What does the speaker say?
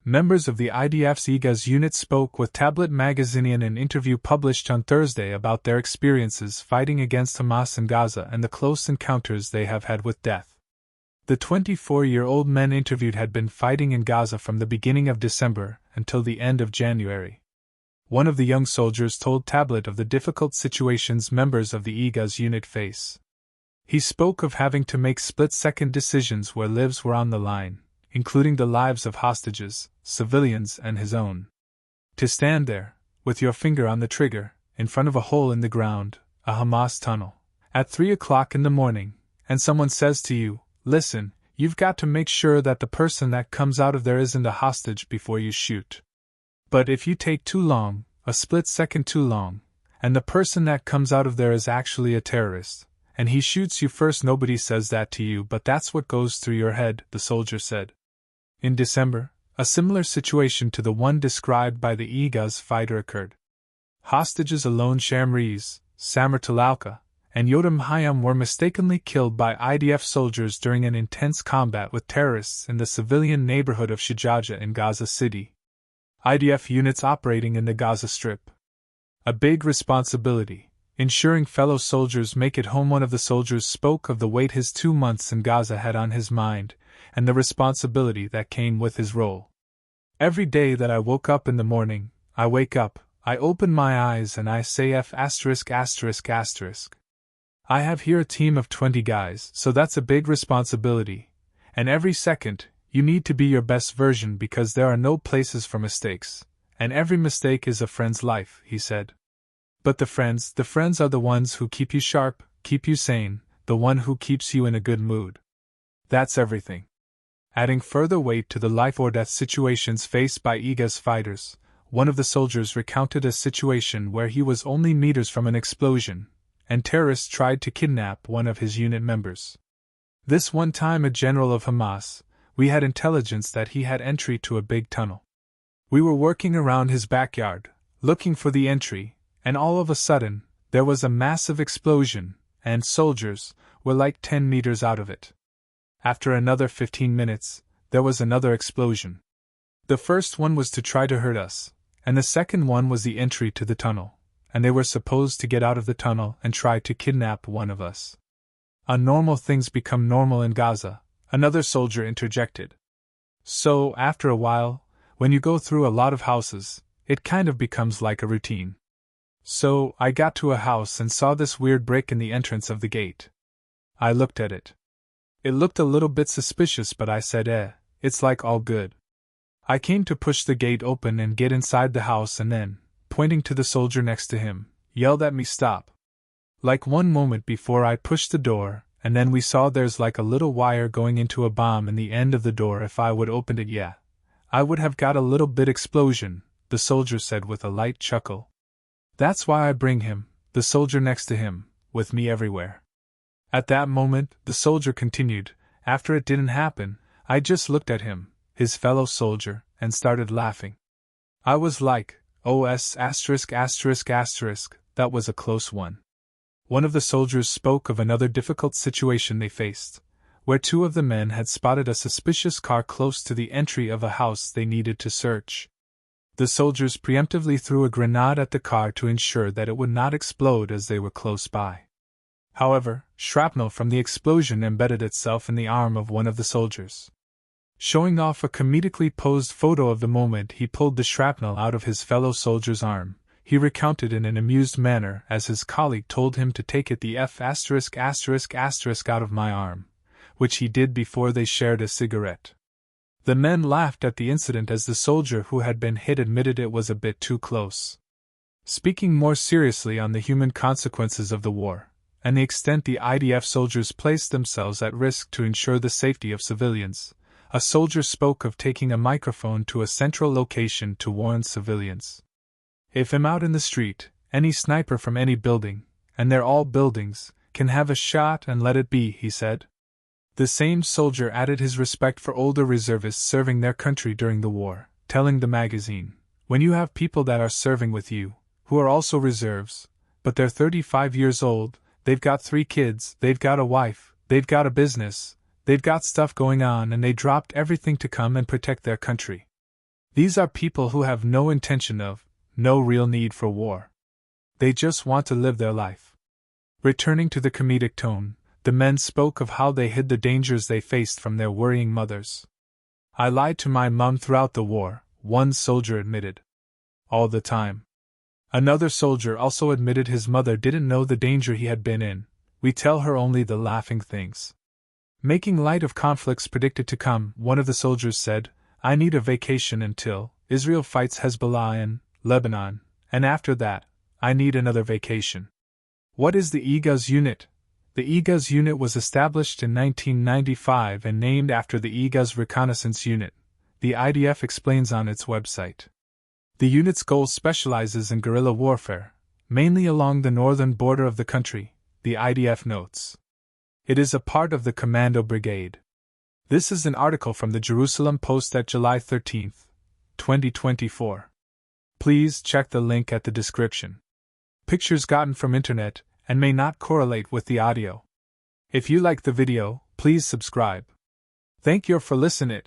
Members of the IDF's Gaza unit spoke with Tablet magazine in an interview published on Thursday about their experiences fighting against Hamas in Gaza and the close encounters they have had with death. The 24-year-old men interviewed had been fighting in Gaza from the beginning of December until the end of January. One of the young soldiers told Tablet of the difficult situations members of the Gaza unit face. He spoke of having to make split-second decisions where lives were on the line, including the lives of hostages, civilians, and his own. To stand there, with your finger on the trigger, in front of a hole in the ground, a Hamas tunnel, at 3 o'clock in the morning, and someone says to you, "Listen, you've got to make sure that the person that comes out of there isn't a hostage before you shoot. But if you take too long, a split second too long, and the person that comes out of there is actually a terrorist, and he shoots you first, nobody says that to you, but that's what goes through your head," the soldier said. In December, a similar situation to the one described by the Gaza fighter occurred. Hostages Alon Shamriz, Samer Talalka, and Yotam Hayam were mistakenly killed by IDF soldiers during an intense combat with terrorists in the civilian neighborhood of Shujaja in Gaza City. IDF units operating in the Gaza Strip. A big responsibility, ensuring fellow soldiers make it home. One of the soldiers spoke of the weight his 2 months in Gaza had on his mind, and the responsibility that came with his role. "Every day that I woke up in the morning, I wake up, I open my eyes and I say F********. I have here a team of 20 guys, so that's a big responsibility, and every second, you need to be your best version because there are no places for mistakes, and every mistake is a friend's life," he said. "But the friends are the ones who keep you sharp, keep you sane, the one who keeps you in a good mood. That's everything." Adding further weight to the life-or-death situations faced by Gaza fighters, one of the soldiers recounted a situation where he was only meters from an explosion, and terrorists tried to kidnap one of his unit members. This one time, a general of Hamas, we had intelligence that he had entry to a big tunnel. We were working around his backyard, looking for the entry, and all of a sudden, there was a massive explosion, and soldiers were like 10 meters out of it. After another 15 minutes, there was another explosion. The first one was to try to hurt us, and the second one was the entry to the tunnel, and they were supposed to get out of the tunnel and try to kidnap one of us. Unnormal things become normal in Gaza, another soldier interjected. So, after a while, when you go through a lot of houses, it kind of becomes like a routine. So, I got to a house and saw this weird break in the entrance of the gate. I looked at it. It looked a little bit suspicious, but I said, it's like all good. I came to push the gate open and get inside the house and then, pointing to the soldier next to him, yelled at me, "Stop." Like 1 moment before I pushed the door, and then we saw there's like a little wire going into a bomb in the end of the door. If I would opened it, I would have got a little bit explosion, the soldier said with a light chuckle. That's why I bring him, the soldier next to him, with me everywhere. At that moment, the soldier continued, after it didn't happen, I just looked at him, his fellow soldier, and started laughing. I was like, that was a close one. One of the soldiers spoke of another difficult situation they faced, where 2 of the men had spotted a suspicious car close to the entry of a house they needed to search. The soldiers preemptively threw a grenade at the car to ensure that it would not explode as they were close by. However, shrapnel from the explosion embedded itself in the arm of one of the soldiers. Showing off a comedically posed photo of the moment he pulled the shrapnel out of his fellow soldier's arm, he recounted in an amused manner as his colleague told him to take it the F**** out of my arm, which he did before they shared a cigarette. The men laughed at the incident as the soldier who had been hit admitted it was a bit too close. Speaking more seriously on the human consequences of the war, and the extent the IDF soldiers placed themselves at risk to ensure the safety of civilians, a soldier spoke of taking a microphone to a central location to warn civilians. "If I'm out in the street, any sniper from any building, and they're all buildings, can have a shot and let it be," he said. The same soldier added his respect for older reservists serving their country during the war, telling the magazine, "When you have people that are serving with you, who are also reserves, but they're 35 years old, they've got 3 kids, they've got a wife, they've got a business, they've got stuff going on, and they dropped everything to come and protect their country. These are people who have no intention of, no real need for war. They just want to live their life. Returning to the comedic tone, the men spoke of how they hid the dangers they faced from their worrying mothers. "I lied to my mom throughout the war," one soldier admitted. "All the time." Another soldier also admitted his mother didn't know the danger he had been in. "We tell her only the laughing things." Making light of conflicts predicted to come, one of the soldiers said, "I need a vacation until Israel fights Hezbollah in Lebanon, and after that, I need another vacation." What is the IDF unit? The IDF unit was established in 1995 and named after the IDF Reconnaissance Unit, the IDF explains on its website. The unit's goal specializes in guerrilla warfare, mainly along the northern border of the country, the IDF notes. It is a part of the Commando Brigade. This is an article from the Jerusalem Post at July 13, 2024. Please check the link at the description. Pictures gotten from internet and may not correlate with the audio. If you like the video, please subscribe. Thank you for listening.